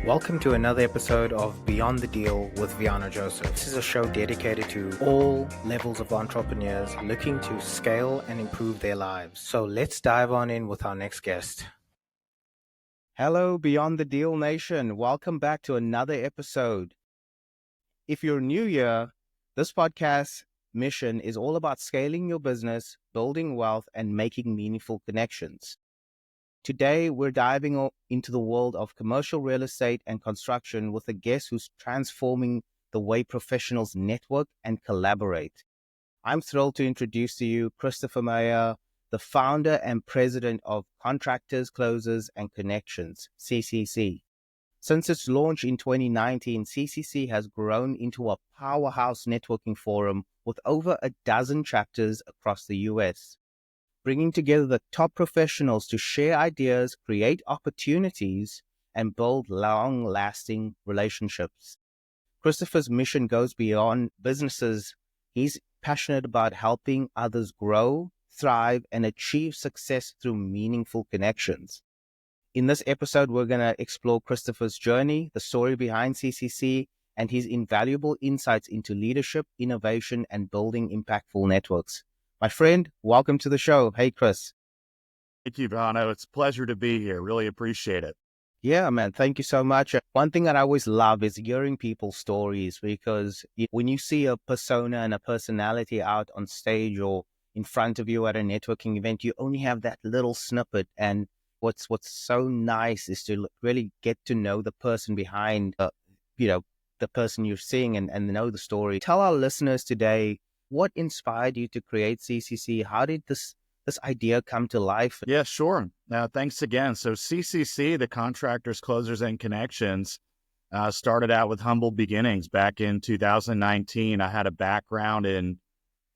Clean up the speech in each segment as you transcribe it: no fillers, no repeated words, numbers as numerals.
Welcome to another episode of Beyond the Deal with Vehano Joseph. This is a show dedicated to all levels of entrepreneurs looking to scale and improve their lives. So let's dive on in with our next guest. Hello, Beyond the Deal Nation. Welcome back to another episode. If you're new here, this podcast mission is all about scaling your business, building wealth, and making meaningful connections. Today, we're diving into the world of commercial real estate and construction with a guest who's transforming the way professionals network and collaborate. I'm thrilled to introduce to you Christopher Maier, the founder and president of Contractors, Closers, and Connections, CCC. Since its launch in 2019, CCC has grown into a powerhouse networking forum with over a dozen chapters across the US. Bringing together the top professionals to share ideas, create opportunities, and build long-lasting relationships. Christopher's mission goes beyond businesses. He's passionate about helping others grow, thrive, and achieve success through meaningful connections. In this episode, we're going to explore Christopher's journey, the story behind CCC, and his invaluable insights into leadership, innovation, and building impactful networks. My friend, welcome to the show. Hey, Chris. Thank you, Vehano. It's a pleasure to be here. Really appreciate it. Yeah, man. Thank you so much. One thing that I always love is hearing people's stories, because when you see a persona and a personality out on stage or in front of you at a networking event, you only have that little snippet. And what's so nice is to really get to know the person behind, the person you're seeing and know the story. Tell our listeners today, what inspired you to create CCC? How did this idea come to life? Yeah, sure. Thanks again. So CCC, the Contractors, Closers, and Connections, started out with humble beginnings back in 2019. I had a background in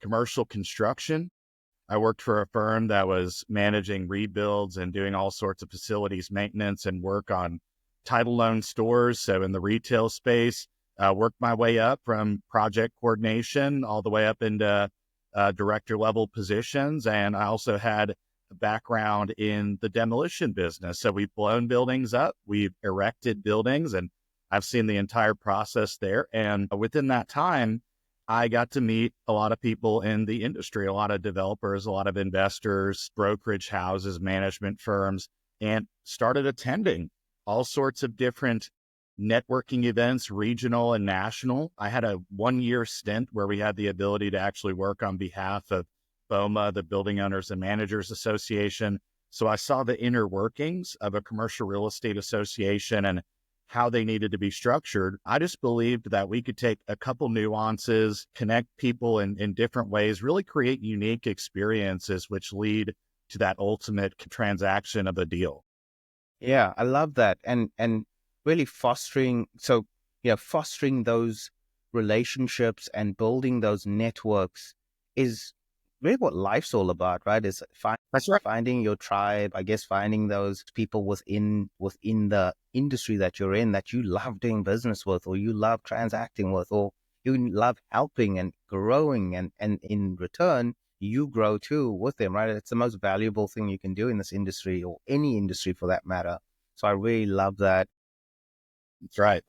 commercial construction. I worked for a firm that was managing rebuilds and doing all sorts of facilities maintenance and work on title loan stores. So in the retail space, worked my way up from project coordination all the way up into director level positions. And I also had a background in the demolition business. So we've blown buildings up, we've erected buildings, and I've seen the entire process there. And within that time, I got to meet a lot of people in the industry, a lot of developers, a lot of investors, brokerage houses, management firms, and started attending all sorts of different networking events, regional and national. I had a 1-year stint where we had the ability to actually work on behalf of BOMA, the Building Owners and Managers Association. So I saw the inner workings of a commercial real estate association and how they needed to be structured. I just believed that we could take a couple nuances, connect people in different ways, really create unique experiences, which lead to that ultimate transaction of a deal. Yeah, I love that. And really fostering those relationships and building those networks is really what life's all about, right? Is That's right. finding your tribe, I guess, finding those people within the industry that you're in, that you love doing business with, or you love transacting with, or you love helping and growing, and in return, you grow too with them, right? It's the most valuable thing you can do in this industry, or any industry for that matter. So I really love that. That's right.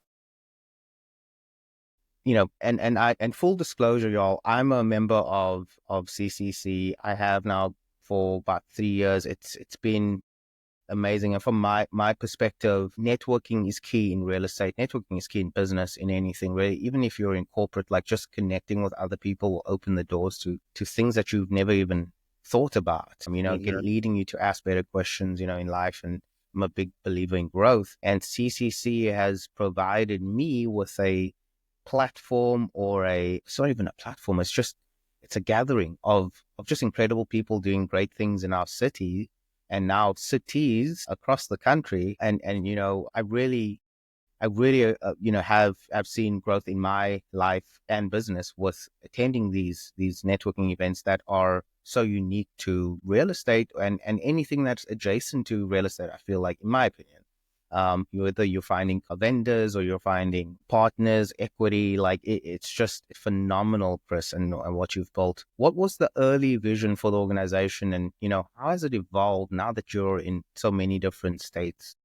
And full disclosure, y'all, I'm a member of CCC. I have now for about 3 years. It's been amazing. And from my perspective, networking is key in real estate. Networking is key in business, in anything, really. Even if you're in corporate, like just connecting with other people will open the doors to things that you've never even thought about. Leading you to ask better questions, in life. And I'm a big believer in growth. And CCC has provided me with a platform, it's not even a platform. It's a gathering of just incredible people doing great things in our city and now cities across the country. And I really have seen growth in my life and business with attending these networking events that are so unique to real estate and anything that's adjacent to real estate. I feel like, in my opinion, whether you're finding vendors or you're finding partners, equity, like it's just phenomenal, Chris, and what you've built. What was the early vision for the organization, and how has it evolved now that you're in so many different states?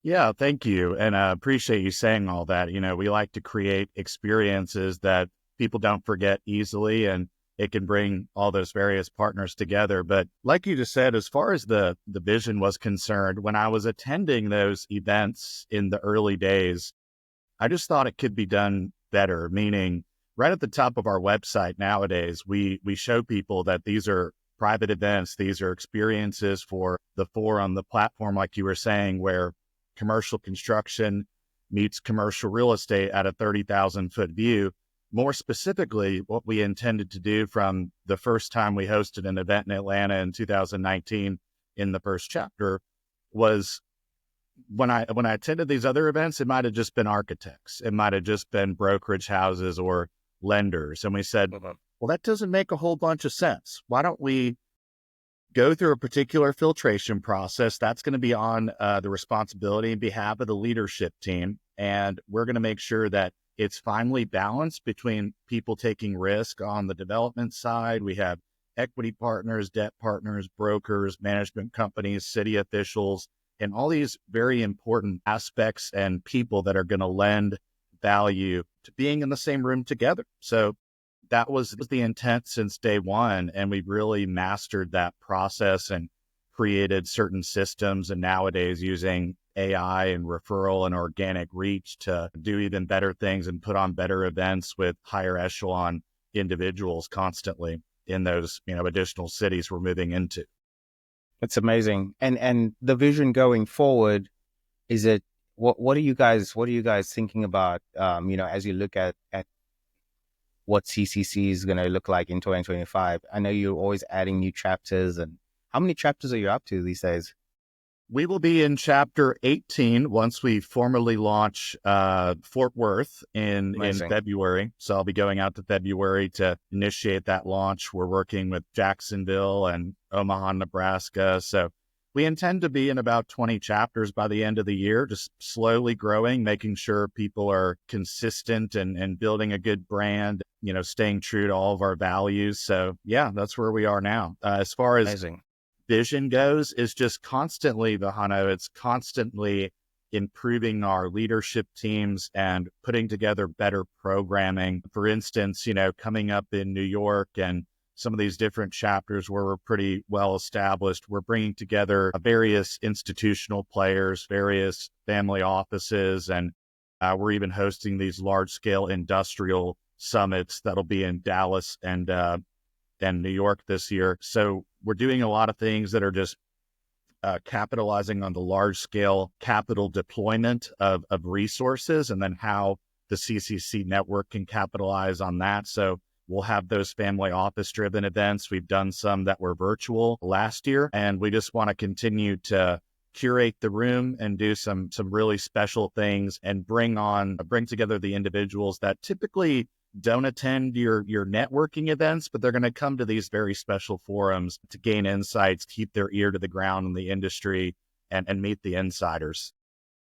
Yeah, thank you. And I appreciate you saying all that. We like to create experiences that people don't forget easily, and it can bring all those various partners together. But like you just said, as far as the vision was concerned, when I was attending those events in the early days, I just thought it could be done better, meaning right at the top of our website nowadays, we show people that these are private events, these are experiences for the forum, the platform, like you were saying, where commercial construction meets commercial real estate at a 30,000-foot view. More specifically, what we intended to do from the first time we hosted an event in Atlanta in 2019 in the first chapter was when I attended these other events, it might have just been architects, it might have just been brokerage houses or lenders. And we said, well, that doesn't make a whole bunch of sense. Why don't we go through a particular filtration process? That's going to be on the responsibility and behalf of the leadership team. And we're going to make sure that it's finely balanced between people taking risk on the development side. We have equity partners, debt partners, brokers, management companies, city officials, and all these very important aspects and people that are going to lend value to being in the same room together. So that was the intent since day one. And we've really mastered that process and created certain systems. And nowadays using AI and referral and organic reach to do even better things and put on better events with higher echelon individuals constantly in those, additional cities we're moving into. It's amazing. And the vision going forward, is it what are you guys thinking about, as you look at what CCC is going to look like in 2025? I know you're always adding new chapters, and how many chapters are you up to these days? We will be in chapter 18 once we formally launch Fort Worth in February. So I'll be going out to February to initiate that launch. We're working with Jacksonville and Omaha, Nebraska. So we intend to be in about 20 chapters by the end of the year, just slowly growing, making sure people are consistent and building a good brand, staying true to all of our values. So yeah, that's where we are now. As far as Amazing. Vision goes, is just constantly, Vehano, it's constantly improving our leadership teams and putting together better programming. For instance, coming up in New York and some of these different chapters where we're pretty well established, we're bringing together various institutional players, various family offices, and we're even hosting these large-scale industrial summits that'll be in Dallas and New York this year. So we're doing a lot of things that are just capitalizing on the large-scale capital deployment of resources, and then how the CCC network can capitalize on that. So we'll have those family office-driven events. We've done some that were virtual last year, and we just want to continue to curate the room and do some really special things and bring together the individuals that typically don't attend your networking events, but they're going to come to these very special forums to gain insights, keep their ear to the ground in the industry, and meet the insiders.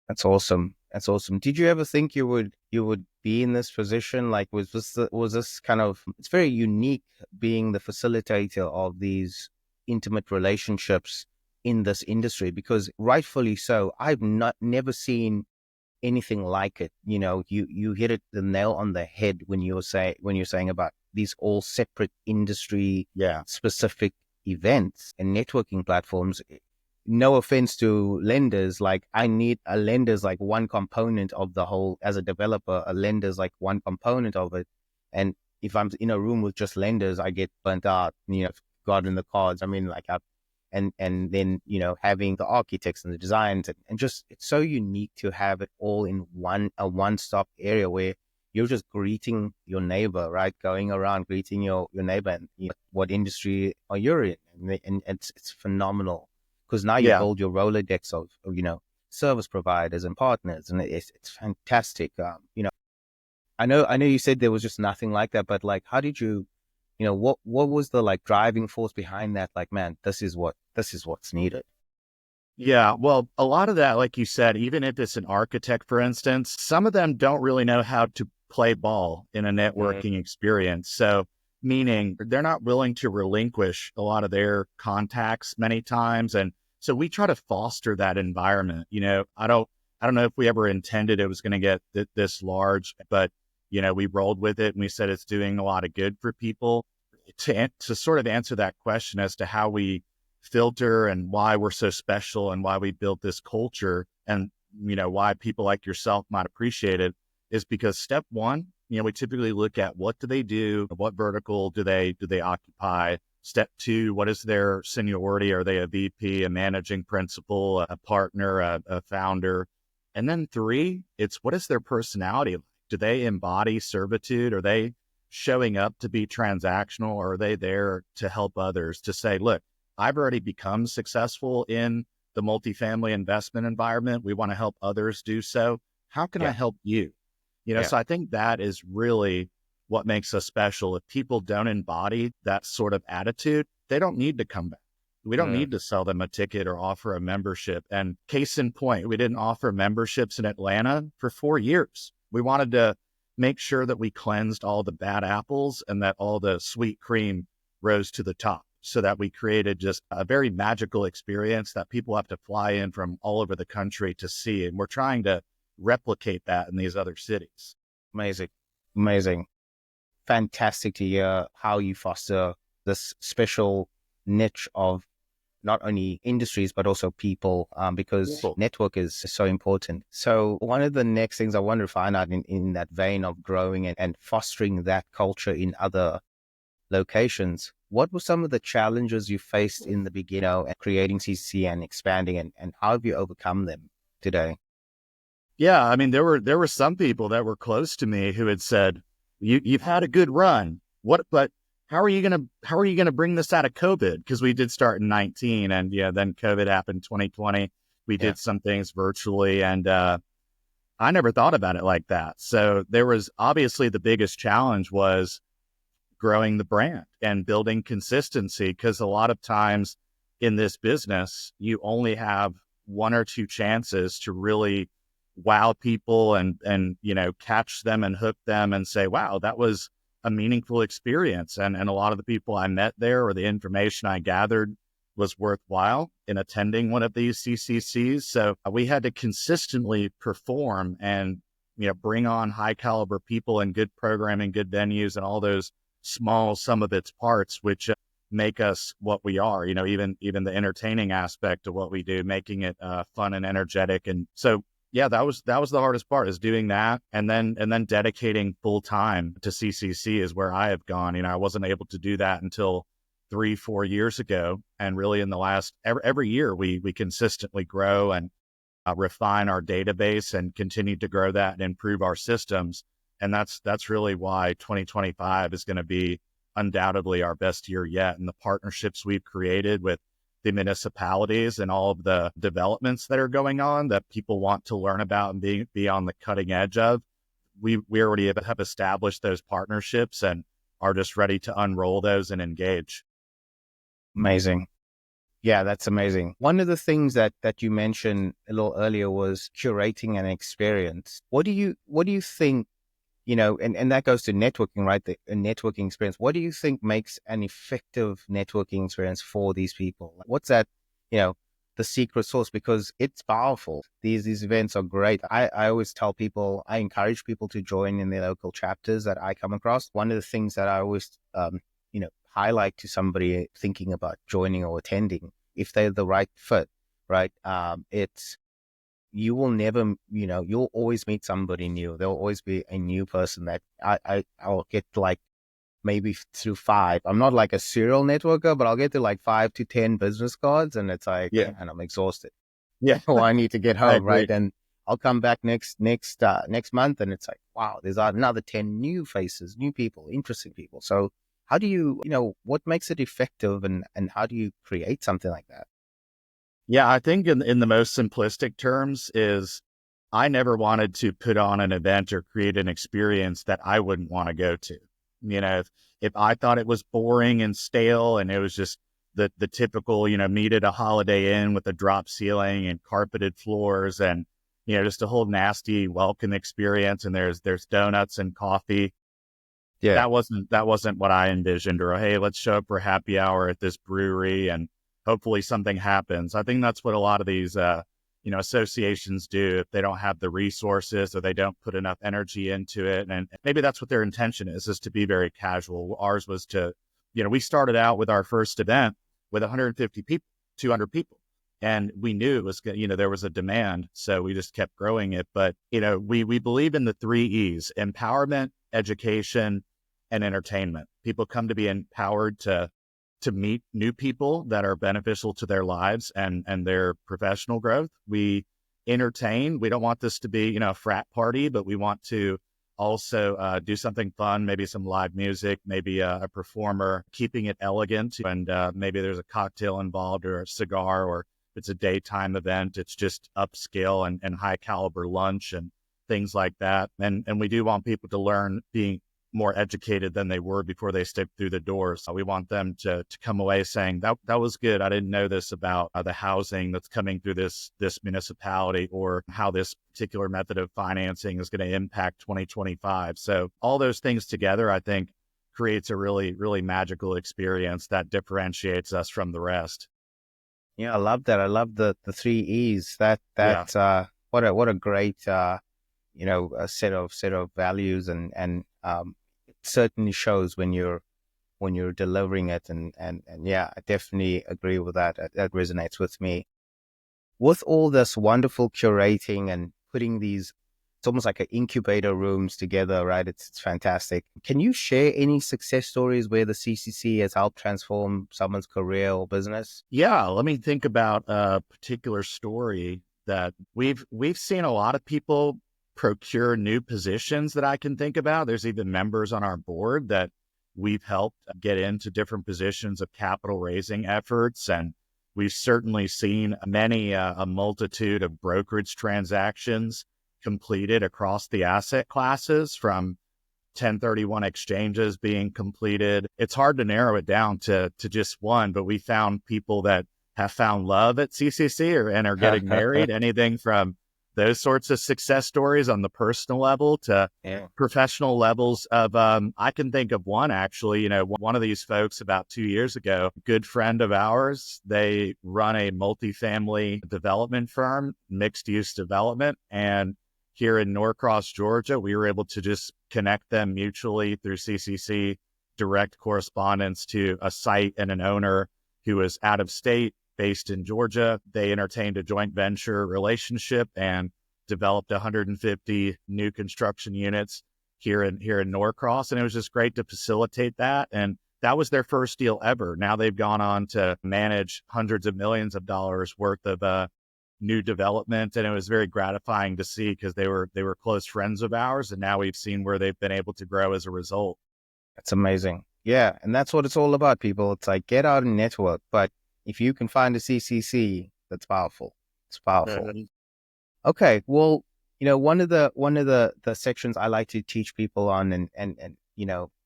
That's awesome. That's awesome. Did you ever think you would be in this position? Like, was this kind of, it's very unique being the facilitator of these intimate relationships in this industry, because rightfully so, I've never seen anything like it. You hit the nail on the head when you're saying about these all separate industry specific events and networking platforms. No offense to lenders, like I need a lender's like one component of the whole. As a developer, a lender's like one component of it, and if I'm in a room with just lenders, I get burnt out. God in the cards. I mean, like and then having the architects and the designs and just, it's so unique to have it all in a one-stop area where you're just greeting your neighbor, right? Going around greeting your neighbor and what industry are you in, and it's phenomenal, because now you build your Rolodex of service providers and partners, and it's fantastic. I know you said there was just nothing like that, but like, how did you? What was the like driving force behind that? Like, man, this is what's needed. Yeah, well, a lot of that, like you said, even if it's an architect, for instance, some of them don't really know how to play ball in a networking experience. So meaning they're not willing to relinquish a lot of their contacts many times. And so we try to foster that environment. I don't know if we ever intended it was going to get this large, but, we rolled with it and we said it's doing a lot of good for people. To sort of answer that question as to how we filter and why we're so special and why we built this culture and, why people like yourself might appreciate it is because step one, we typically look at what do they do, what vertical do they occupy. Step two, what is their seniority? Are they a VP, a managing principal, a partner, a founder? And then three, it's what is their personality like? Do they embody servitude? Are they showing up to be transactional, or are they there to help others, to say, look, I've already become successful in the multifamily investment environment. We want to help others do so. How can I help you? So I think that is really what makes us special. If people don't embody that sort of attitude, they don't need to come back. We don't need to sell them a ticket or offer a membership. And case in point, we didn't offer memberships in Atlanta for 4 years. We wanted to make sure that we cleansed all the bad apples and that all the sweet cream rose to the top, so that we created just a very magical experience that people have to fly in from all over the country to see. And we're trying to replicate that in these other cities. Amazing. Amazing. Fantastic to hear how you foster this special niche of not only industries, but also people, because network is so important. So one of the next things I want to find out in that vein of growing and fostering that culture in other locations, what were some of the challenges you faced in the beginning and creating CCC and expanding, and how have you overcome them today? Yeah, I mean, there were some people that were close to me who had said, you've had a good run. But how are you gonna bring this out of COVID? Because we did start in 19, and then COVID happened 2020. We did some things virtually, and I never thought about it like that. So there was obviously the biggest challenge was growing the brand and building consistency, because a lot of times in this business, you only have one or two chances to really wow people and catch them and hook them and say, wow, that was a meaningful experience. And a lot of the people I met there, or the information I gathered, was worthwhile in attending one of these CCCs. So we had to consistently perform and, bring on high caliber people and good programming, good venues, and all those small sum of its parts, which make us what we are, even the entertaining aspect of what we do, making it fun and energetic. And so, yeah, that was the hardest part, is doing that. And then dedicating full time to CCC is where I have gone. I wasn't able to do that until 3-4 years ago. And really in the last, every year we consistently grow and refine our database and continue to grow that and improve our systems. And that's really why 2025 is going to be undoubtedly our best year yet. And the partnerships we've created with the municipalities and all of the developments that are going on that people want to learn about and be on the cutting edge of, we already have established those partnerships and are just ready to unroll those and engage. Amazing. Yeah, that's amazing. One of the things that you mentioned a little earlier was curating an experience. What do you think, and that goes to networking, right? The networking experience. What do you think makes an effective networking experience for these people? What's that, the secret sauce? Because it's powerful. These events are great. I always tell people, I encourage people to join in their local chapters that I come across. One of the things that I always, highlight to somebody thinking about joining or attending, if they're the right fit, right? You will never, you'll always meet somebody new. There'll always be a new person that I'll get to, like, maybe through 5. I'm not like a serial networker, but I'll get to like 5 to 10 business cards, and it's like, and I'm exhausted. Yeah. Oh, I need to get home, right? And I'll come back next month, and it's like, wow, there's another 10 new faces, new people, interesting people. So how do you, what makes it effective, and how do you create something like that? Yeah, I think in the most simplistic terms is I never wanted to put on an event or create an experience that I wouldn't want to go to. If I thought it was boring and stale and it was just the typical, meet at a Holiday Inn with a drop ceiling and carpeted floors and, just a whole nasty welcome experience, and there's donuts and coffee. Yeah. That wasn't what I envisioned. Or, hey, let's show up for happy hour at this brewery and hopefully something happens. I think that's what a lot of these, associations do if they don't have the resources or they don't put enough energy into it. And maybe that's what their intention is to be very casual. Ours was to, we started out with our first event with 150 people, 200 people. And we knew it was, there was a demand. So we just kept growing it. But, we believe in the 3 E's: empowerment, education, and entertainment. People come to be empowered to meet new people that are beneficial to their lives and their professional growth. We entertain. We don't want this to be, a frat party, but we want to also do something fun, maybe some live music, maybe a performer, keeping it elegant. And maybe there's a cocktail involved or a cigar, or if it's a daytime event, it's just upscale and high caliber lunch and things like that. And we do want people to learn being more educated than they were before they stepped through the doors. So we want them to come away saying that was good. I didn't know this about the housing that's coming through this municipality, or how this particular method of financing is going to impact 2025. So all those things together, I think, creates a really, really magical experience that differentiates us from the rest. Yeah, I love that. I love the 3 E's. What a great a set of values, and it certainly shows when you're delivering it, and yeah, I definitely agree with that. That resonates with me. With all this wonderful curating and putting these, it's almost like an incubator rooms together, right? It's fantastic. Can you share any success stories where the CCC has helped transform someone's career or business? Yeah, let me think about a particular story that we've seen a lot of people procure new positions that I can think about. There's even members on our board that we've helped get into different positions of capital raising efforts. And we've certainly seen a multitude of brokerage transactions completed across the asset classes, from 1031 exchanges being completed. It's hard to narrow it down to just one, but we found people that have found love at CCC and are getting married. Anything from those sorts of success stories on the personal level to professional levels of, I can think of one actually, one of these folks about 2 years ago, good friend of ours, they run a multifamily development firm, mixed use development. And here in Norcross, Georgia, we were able to just connect them mutually through CCC, direct correspondence to a site and an owner who was out of state, based in Georgia. They entertained a joint venture relationship and developed 150 new construction units here in Norcross. And it was just great to facilitate that. And that was their first deal ever. Now they've gone on to manage hundreds of millions of dollars worth of new development. And it was very gratifying to see, because they were close friends of ours. And now we've seen where they've been able to grow as a result. That's amazing. Yeah. And that's what it's all about, people. It's like, get out and network. But if you can find a CCC, that's powerful. It's powerful. Mm-hmm. Okay. Well, one of the sections I like to teach people on and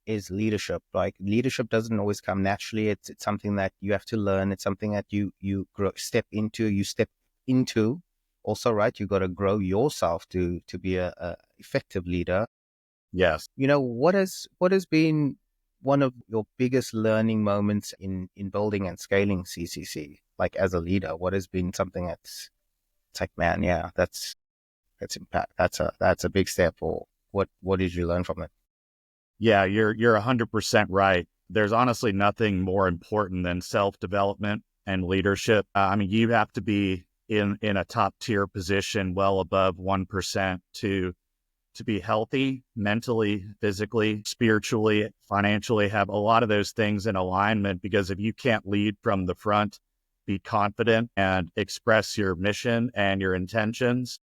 is leadership. Like, leadership doesn't always come naturally. It's something that you have to learn. It's something that you step into also, right? You got to grow yourself to be a effective leader. Yes. What has been one of your biggest learning moments in building and scaling CCC, like as a leader? What has been something it's like, man, yeah, that's impact. That's a big step. Or what did you learn from it? Yeah, you're 100% right. There's honestly nothing more important than self-development and leadership. You have to be in a top tier position, well above 1%, to be healthy mentally, physically, spiritually, financially, have a lot of those things in alignment. Because if you can't lead from the front, be confident and express your mission and your intentions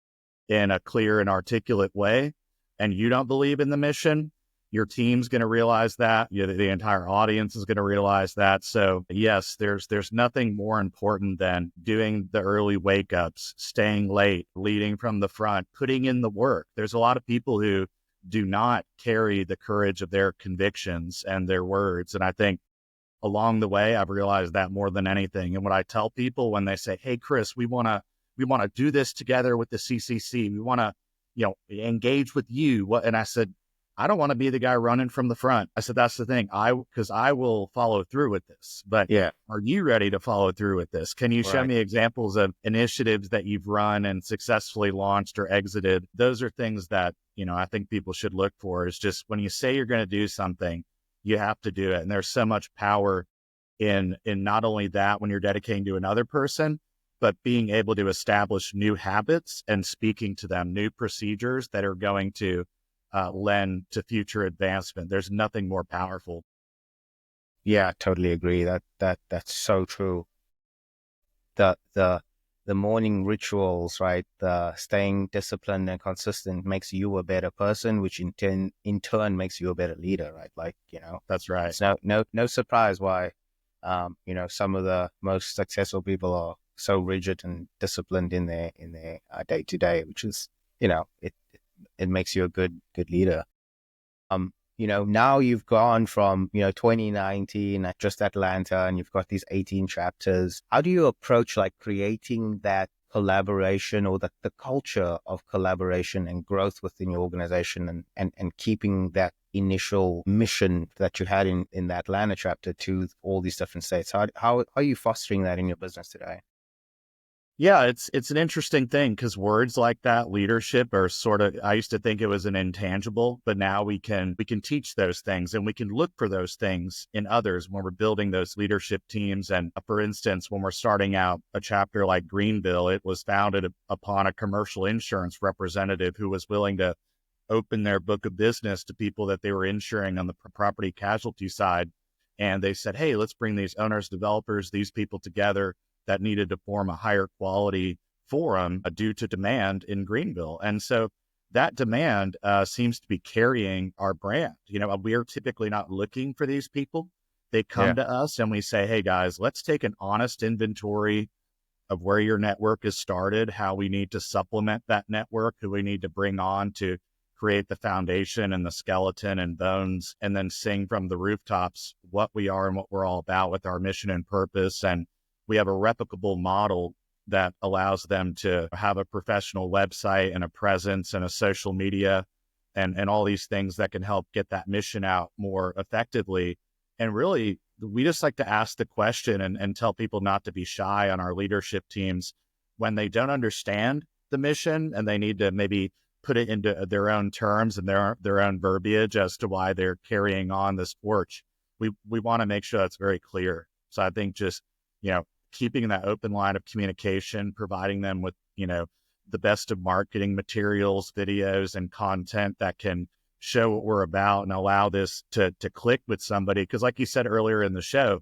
in a clear and articulate way, and you don't believe in the mission, your team's going to realize that. The entire audience is going to realize that. So yes, there's nothing more important than doing the early wake ups, staying late, leading from the front, putting in the work. There's a lot of people who do not carry the courage of their convictions and their words. And I think along the way, I've realized that more than anything. And what I tell people when they say, "Hey, Chris, we want to do this together with the CCC. We want to, engage with you." And I said, I don't want to be the guy running from the front. I said, that's the thing. Because I will follow through with this, but Yeah. are you ready to follow through with this? Can you show Right. me examples of initiatives that you've run and successfully launched or exited? Those are things that, I think people should look for, is just when you say you're going to do something, you have to do it. And there's so much power in not only that when you're dedicating to another person, but being able to establish new habits and speaking to them, new procedures that are going to lend to future advancement. There's nothing more powerful. Yeah, I totally agree. That's so true. The morning rituals, right? The staying disciplined and consistent makes you a better person, which in turn makes you a better leader, right? Like, That's right. it's no surprise why some of the most successful people are so rigid and disciplined in their day to day, which is, it makes you a good leader. Now you've gone from, 2019 at just Atlanta, and you've got these 18 chapters. How do you approach like creating that collaboration, or the culture of collaboration and growth within your organization, and keeping that initial mission that you had in the Atlanta chapter to all these different states? How are you fostering that in your business today? Yeah, it's an interesting thing because words like that, leadership, are sort of, I used to think it was an intangible, but now we can teach those things, and we can look for those things in others when we're building those leadership teams. And for instance, when we're starting out a chapter like Greenville, it was founded upon a commercial insurance representative who was willing to open their book of business to people that they were insuring on the property casualty side. And they said, hey, let's bring these owners, developers, these people together that needed to form a higher quality forum due to demand in Greenville. And so that demand seems to be carrying our brand. We are typically not looking for these people. They come Yeah. to us and we say, hey guys, let's take an honest inventory of where your network is started, how we need to supplement that network, who we need to bring on to create the foundation and the skeleton and bones, and then sing from the rooftops what we are and what we're all about with our mission and purpose. And we have a replicable model that allows them to have a professional website and a presence and a social media and all these things that can help get that mission out more effectively. And really, we just like to ask the question and tell people not to be shy on our leadership teams when they don't understand the mission and they need to maybe put it into their own terms and their own verbiage as to why they're carrying on this torch. We want to make sure that's very clear. So I think just, keeping that open line of communication, providing them with, the best of marketing materials, videos, and content that can show what we're about and allow this to click with somebody. Because like you said earlier in the show,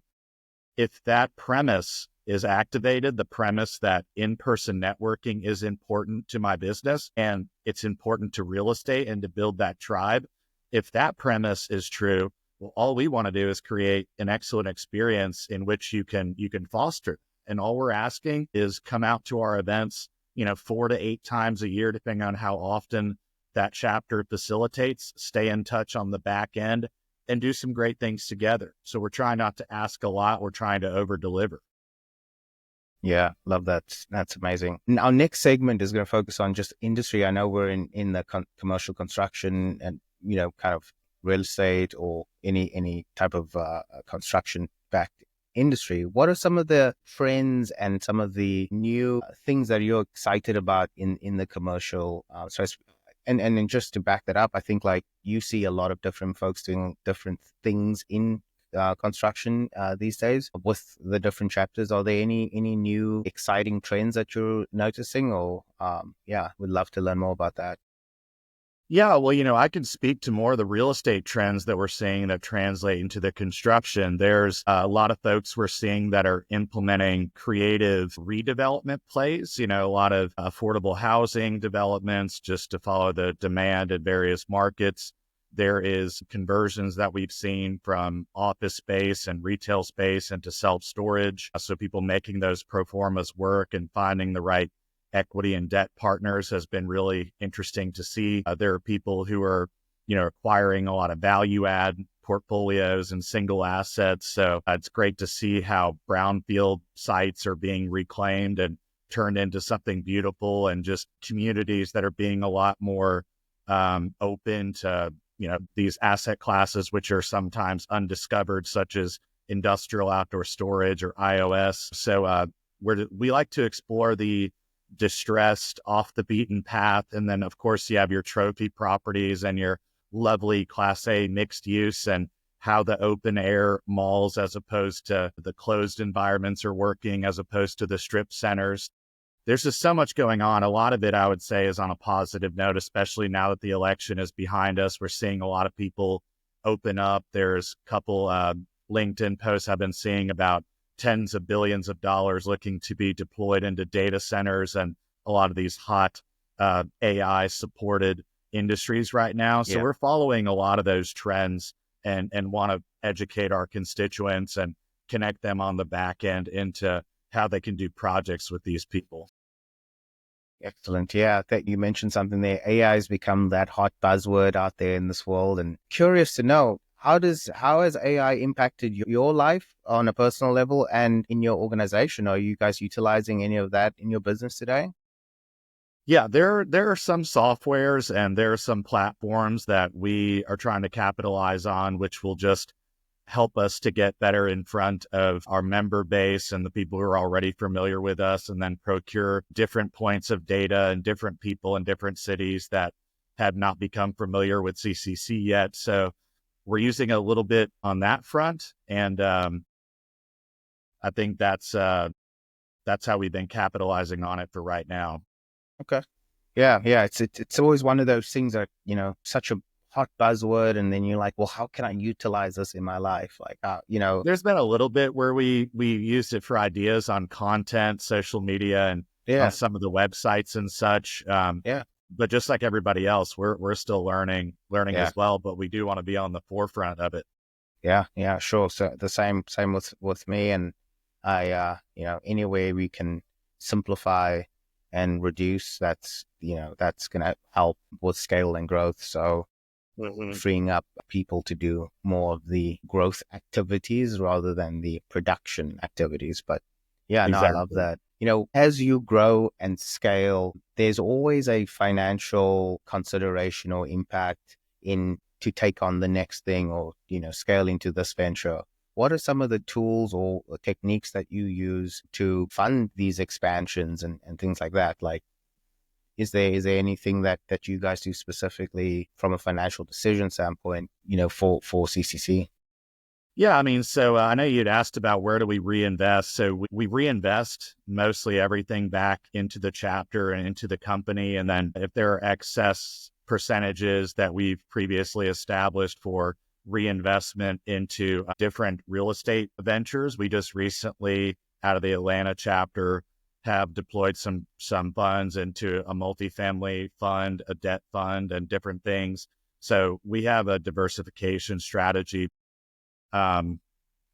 if that premise is activated, the premise that in-person networking is important to my business and it's important to real estate and to build that tribe, if that premise is true, well, all we want to do is create an excellent experience in which you can foster. And all we're asking is come out to our events, 4 to 8 times a year, depending on how often that chapter facilitates, stay in touch on the back end, and do some great things together. So we're trying not to ask a lot. We're trying to over deliver. Yeah, love that. That's amazing. Our next segment is going to focus on just industry. I know we're in the commercial construction and, kind of real estate or any type of construction backed industry. What are some of the trends and some of the new things that you're excited about in the commercial space? And then just to back that up, I think like you see a lot of different folks doing different things in construction these days with the different chapters. Are there any new exciting trends that you're noticing? Or we'd love to learn more about that. Yeah, well, I can speak to more of the real estate trends that we're seeing that translate into the construction. There's a lot of folks we're seeing that are implementing creative redevelopment plays, a lot of affordable housing developments just to follow the demand in various markets. There is conversions that we've seen from office space and retail space into self-storage. So people making those pro formas work and finding the right equity and debt partners has been really interesting to see. There are people who are, acquiring a lot of value add portfolios and single assets. So it's great to see how brownfield sites are being reclaimed and turned into something beautiful, and just communities that are being a lot more open to, these asset classes, which are sometimes undiscovered, such as industrial outdoor storage or IOS. So we like to explore the distressed, off the beaten path. And then, of course, you have your trophy properties and your lovely Class A mixed use, and how the open air malls, as opposed to the closed environments, are working, as opposed to the strip centers. There's just so much going on. A lot of it, I would say, is on a positive note, especially now that the election is behind us. We're seeing a lot of people open up. There's a couple LinkedIn posts I've been seeing about tens of billions of dollars looking to be deployed into data centers and a lot of these hot AI supported industries right now. So we're following a lot of those trends and want to educate our constituents and connect them on the back end into how they can do projects with these people. Excellent. Yeah, that you mentioned something there. AI has become that hot buzzword out there in this world, and curious to know, how has AI impacted your life on a personal level and in your organization? Are you guys utilizing any of that in your business today? Yeah, there are some softwares and there are some platforms that we are trying to capitalize on, which will just help us to get better in front of our member base and the people who are already familiar with us, and then procure different points of data and different people in different cities that have not become familiar with CCC yet. So we're using a little bit on that front. And I think that's how we've been capitalizing on it for right now. Okay. Yeah. It's always one of those things that, such a hot buzzword, and then you're like, well, how can I utilize this in my life? Like, there's been a little bit where we used it for ideas on content, social media, and on some of the websites and such. But just like everybody else, we're still learning as well, but we do want to be on the forefront of it. Yeah, sure. So the same with me, and I, any way we can simplify and reduce, that's going to help with scale and growth. So freeing up people to do more of the growth activities rather than the production activities. But yeah, no, I love that. As you grow and scale, there's always a financial consideration or impact in to take on the next thing, or, scale into this venture. What are some of the tools or techniques that you use to fund these expansions and things like that? Like, is there anything that you guys do specifically from a financial decision standpoint, for CCC? Yeah, I mean, so I know you'd asked about where do we reinvest. So we reinvest mostly everything back into the chapter and into the company. And then if there are excess percentages that we've previously established for reinvestment into different real estate ventures, we just recently, out of the Atlanta chapter, have deployed some funds into a multifamily fund, a debt fund, and different things. So we have a diversification strategy.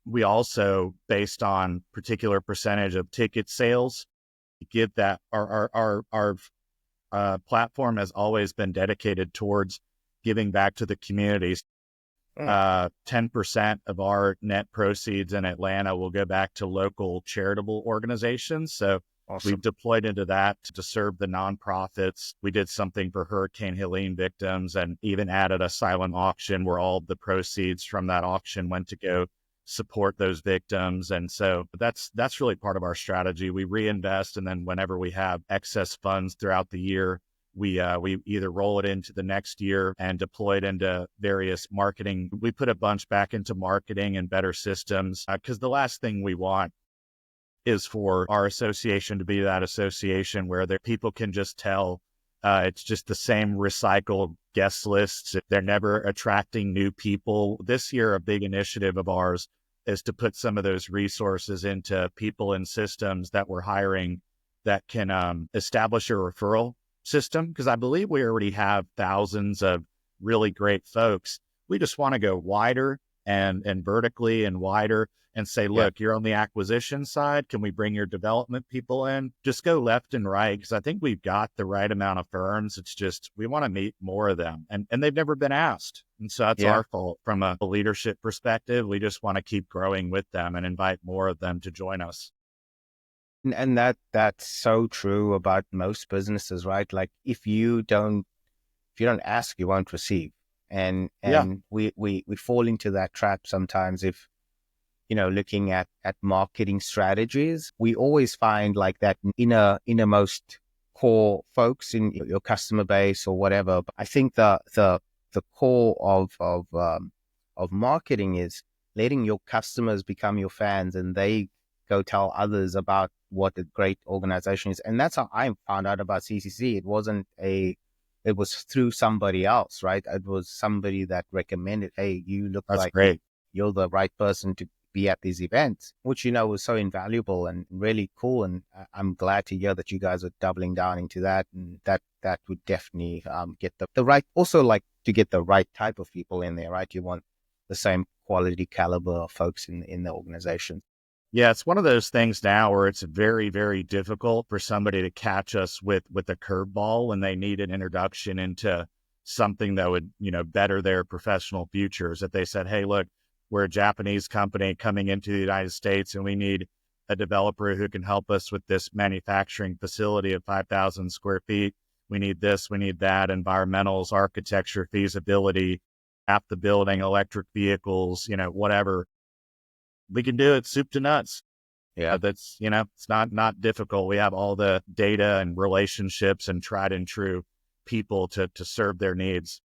We also, based on particular percentage of ticket sales, give that our platform has always been dedicated towards giving back to the communities. 10% of our net proceeds in Atlanta will go back to local charitable organizations. So awesome. We've deployed into that to serve the nonprofits. We did something for Hurricane Helene victims, and even added a silent auction where all of the proceeds from that auction went to go support those victims. And so that's really part of our strategy. We reinvest, and then whenever we have excess funds throughout the year, we either roll it into the next year and deploy it into various marketing. We put a bunch back into marketing and better systems, because the last thing we want is for our association to be that association where people can just tell it's just the same recycled guest lists. They're never attracting new people. This year, a big initiative of ours is to put some of those resources into people and systems that we're hiring that can establish a referral system, because I believe we already have thousands of really great folks. We just want to go wider and vertically and wider and say, look, you're on the acquisition side. Can we bring your development people in? Just go left and right, because I think we've got the right amount of firms. It's just we want to meet more of them, and they've never been asked. And so that's our fault from a leadership perspective. We just want to keep growing with them and invite more of them to join us. And that's so true about most businesses, right? Like, if you don't ask, you won't receive. And Yeah, we fall into that trap sometimes. If looking at marketing strategies, we always find like that innermost core folks in your customer base or whatever. But I think the core of marketing is letting your customers become your fans, and they go tell others about what a great organization is. And that's how I found out about CCC. It was through somebody else, right? It was somebody that recommended, hey, you look that's like great. you're the right person to be at these events, which was so invaluable and really cool. And I'm glad to hear that you guys are doubling down into that, and that would definitely get the right, also like to get the right type of people in there, right? You want the same quality caliber of folks in the organization. Yeah, it's one of those things now where it's very, very difficult for somebody to catch us with a curveball when they need an introduction into something that would, better their professional futures. If they said, hey, look, we're a Japanese company coming into the United States and we need a developer who can help us with this manufacturing facility of 5,000 square feet. We need this, we need that, environmentals, architecture, feasibility, half the building, electric vehicles, whatever. We can do it soup to nuts. Yeah, That's, it's not difficult. We have all the data and relationships and tried and true people to serve their needs.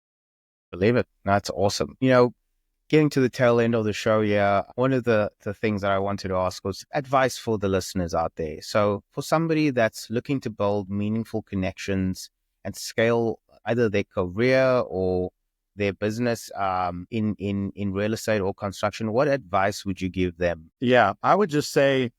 believe it. That's awesome. Getting to the tail end of the show, yeah, one of the things that I wanted to ask was advice for the listeners out there. So for somebody that's looking to build meaningful connections and scale either their career or their business in real estate or construction, what advice would you give them? Yeah, I would just say,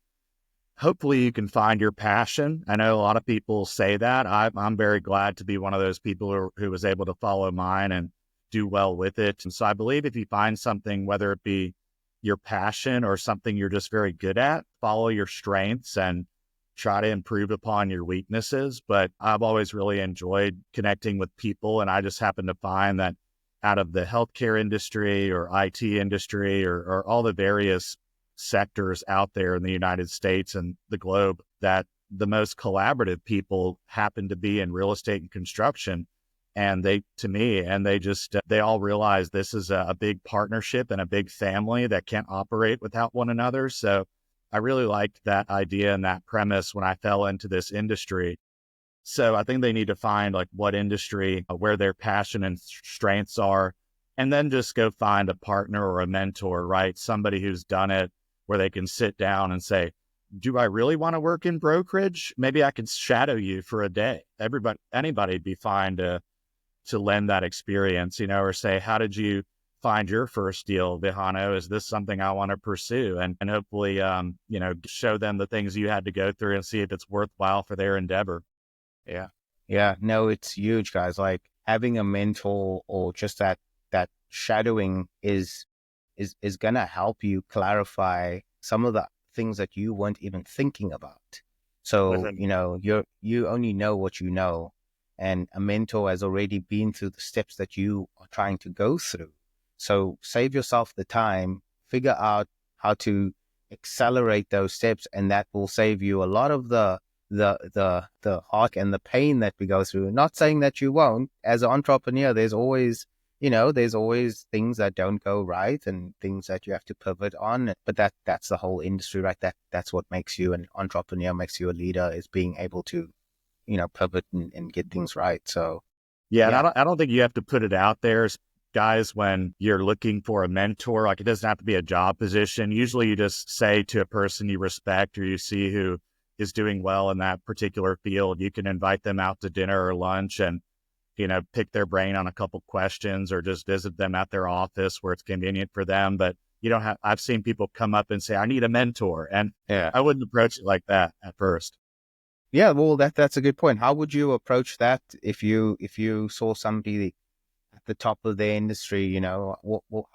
hopefully you can find your passion. I know a lot of people say that. I'm very glad to be one of those people who was able to follow mine and do well with it. And so I believe if you find something, whether it be your passion or something you're just very good at, follow your strengths and try to improve upon your weaknesses. But I've always really enjoyed connecting with people. And I just happen to find that out of the healthcare industry or IT industry or all the various sectors out there in the United States and the globe, that the most collaborative people happen to be in real estate and construction. And they all realize this is a big partnership and a big family that can't operate without one another. So I really liked that idea and that premise when I fell into this industry. So I think they need to find like what industry, where their passion and strengths are, and then just go find a partner or a mentor, right? Somebody who's done it, where they can sit down and say, do I really want to work in brokerage? Maybe I can shadow you for a day. Anybody'd be fine to lend that experience, or say, how did you find your first deal, Vehano? Is this something I want to pursue? And hopefully, show them the things you had to go through and see if it's worthwhile for their endeavor. Yeah. Yeah. No, it's huge, guys. Like having a mentor or just that shadowing is gonna help you clarify some of the things that you weren't even thinking about. So, Listen, you only know what you know, and a mentor has already been through the steps that you are trying to go through. So save yourself the time, figure out how to accelerate those steps, and that will save you a lot of the heart and the pain that we go through. Not saying that you won't. As an entrepreneur, there's always things that don't go right and things that you have to pivot on. But that's the whole industry, right? That's what makes you an entrepreneur, makes you a leader, is being able to, pivot and get things right. So yeah, and yeah, I don't think you have to put it out there, guys, when you're looking for a mentor. Like, it doesn't have to be a job position. Usually you just say to a person you respect or you see who is doing well in that particular field, you can invite them out to dinner or lunch and, pick their brain on a couple questions or just visit them at their office where it's convenient for them. But I've seen people come up and say, I need a mentor. And yeah. I wouldn't approach it like that at first. Yeah, well, that's a good point. How would you approach that if you saw somebody at the top of their industry? How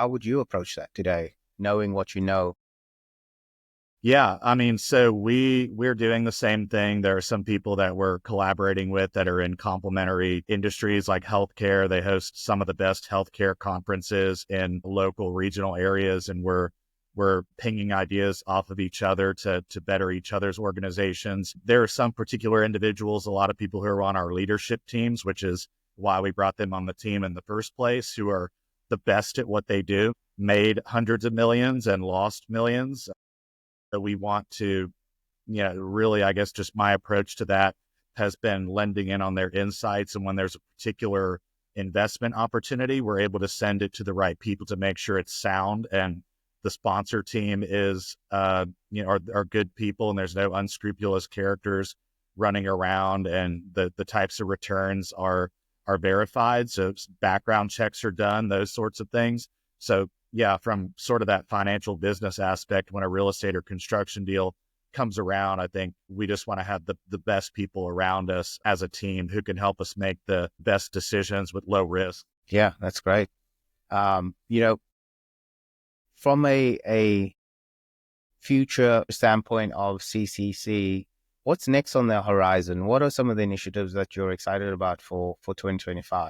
would you approach that today, knowing what you know? Yeah, I mean, so we're doing the same thing. There are some people that we're collaborating with that are in complementary industries like healthcare. They host some of the best healthcare conferences in local regional areas, and we're pinging ideas off of each other to better each other's organizations. There are some particular individuals, a lot of people who are on our leadership teams, which is why we brought them on the team in the first place, who are the best at what they do, made hundreds of millions and lost millions. So we want to, really, I guess just my approach to that has been lending in on their insights. And when there's a particular investment opportunity, we're able to send it to the right people to make sure it's sound, and the sponsor team is, are good people, and there's no unscrupulous characters running around, and the types of returns are verified. So background checks are done, those sorts of things. So yeah, from sort of that financial business aspect, when a real estate or construction deal comes around, I think we just want to have the best people around us as a team who can help us make the best decisions with low risk. Yeah, that's great. From a future standpoint of CCC, what's next on the horizon? What are some of the initiatives that you're excited about for 2025?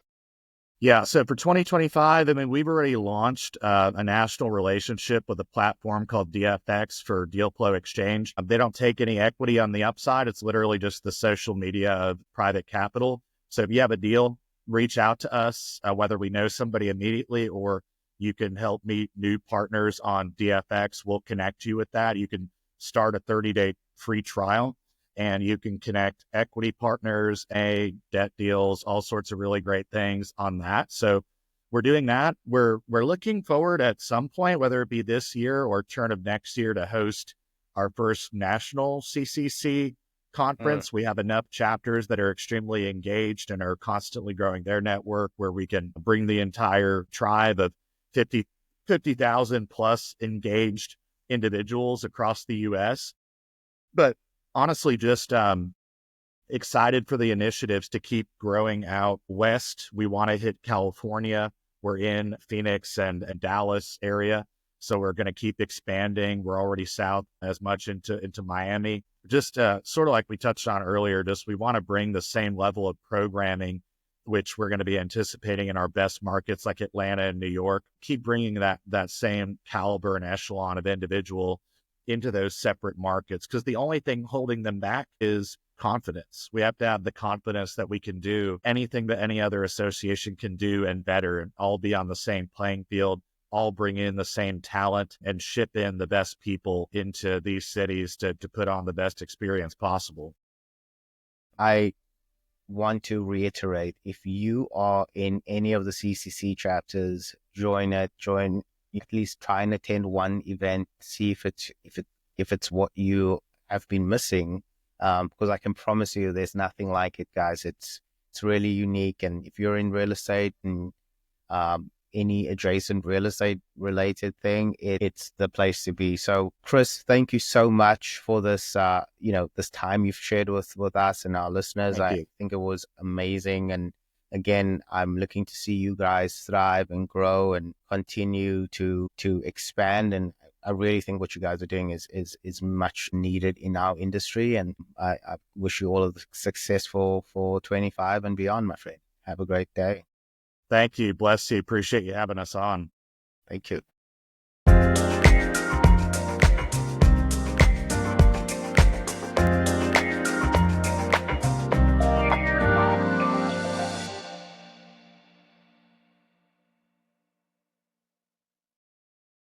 Yeah, so for 2025, I mean, we've already launched a national relationship with a platform called Ep.6 for deal flow exchange. They don't take any equity on the upside. It's literally just the social media of private capital. So if you have a deal, reach out to us, whether we know somebody immediately or you can help meet new partners on Ep.6. We'll connect you with that. You can start a 30-day free trial, and you can connect equity partners, debt deals, all sorts of really great things on that. So we're doing that. We're looking forward at some point, whether it be this year or turn of next year, to host our first national CCC conference. We have enough chapters that are extremely engaged and are constantly growing their network, where we can bring the entire tribe of 50,000 plus engaged individuals across the U.S. But honestly, just excited for the initiatives to keep growing out west. We want to hit California. We're in Phoenix and Dallas area, so we're going to keep expanding. We're already south as much into Miami. Just sort of like we touched on earlier, just we want to bring the same level of programming, which we're going to be anticipating in our best markets like Atlanta and New York. Keep bringing that same caliber and echelon of individual into those separate markets, because the only thing holding them back is confidence. We have to have the confidence that we can do anything that any other association can do and better, and all be on the same playing field, all bring in the same talent and ship in the best people into these cities to put on the best experience possible. I want to reiterate, if you are in any of the CCC chapters, join at least try and attend one event, see if it's what you have been missing, because I can promise you there's nothing like it, guys. It's really unique, and if you're in real estate and any adjacent real estate related thing, it's the place to be. So Chris, thank you so much for this this time you've shared with us and our listeners. I think it was amazing, and again, I'm looking to see you guys thrive and grow and continue to expand. And I really think what you guys are doing is much needed in our industry. And I wish you all of the success for 25 and beyond, my friend. Have a great day. Thank you. Bless you. Appreciate you having us on. Thank you.